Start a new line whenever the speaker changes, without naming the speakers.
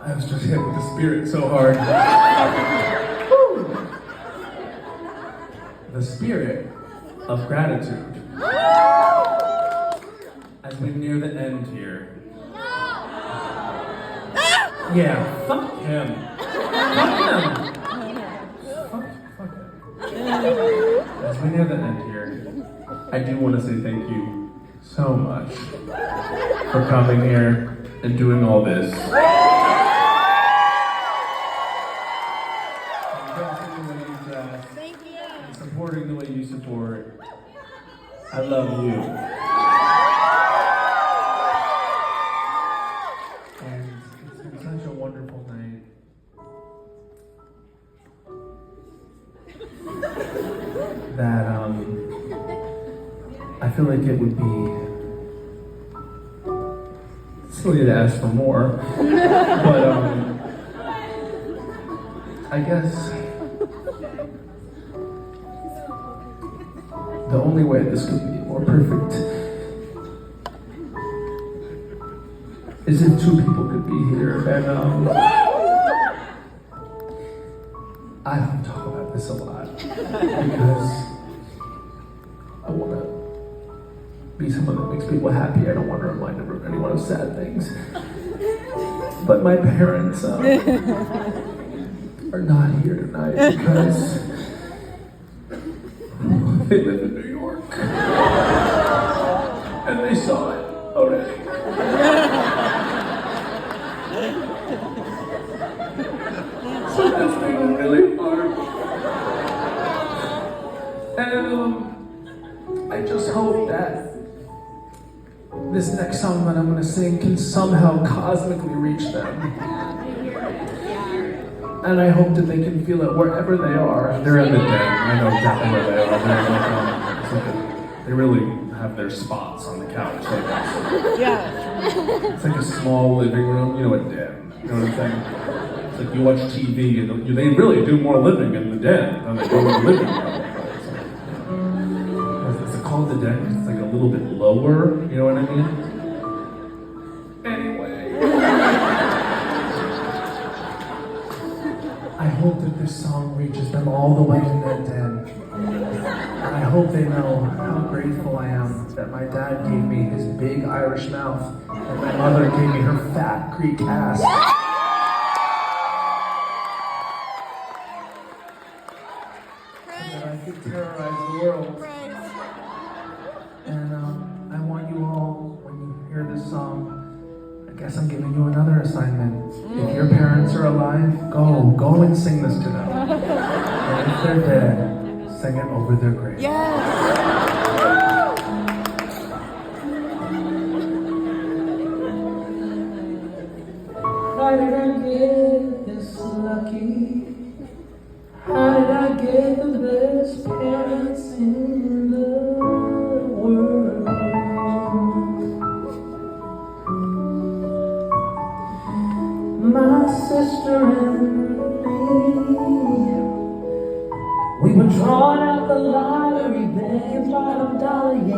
I was just hit with the spirit so hard. The spirit of gratitude. As we near the end here. Yeah, fuck him. Fuck him. As we near the end here, I do want to say thank you so much for coming here and doing all this.
Thank you.
And supporting the way you support. I love you. And it's been such a wonderful night. That I feel like it would be silly to ask for more. But I guess the only way this could be more perfect is if two people could be here. And I don't talk about this a lot because I want to be someone that makes people happy. I don't want to remind anyone of sad things. But my parents are not here tonight because they live in New York. And they saw it already. So that's been really hard. And I just hope that this next song that I'm going to sing can somehow cosmically reach them. And I hope that they can feel it wherever they are. They're in the den. I know exactly where they are. They really have their spots on the couch. It's like a small living room. You know, a den. You know what I'm saying? It's like you watch TV and they really do more living in the den than they do in the living room. Is it called the den? It's like a little bit lower. You know what I mean? Anyway. I hope that this song reaches them all the way in that den. And I hope they know how grateful I am that my dad gave me his big Irish mouth and my mother gave me her fat Greek ass. And that I could terrorize the world. And I want you all, when you hear this song, I guess I'm giving you another assignment. If your parents are alive, go and sing this to them. And if they're dead, sing it over their grave.
Yes.
How did I get this lucky? How did I get the best parents in the world? My sister and me, we were drawing out the lottery, begging bottom dollar, yeah.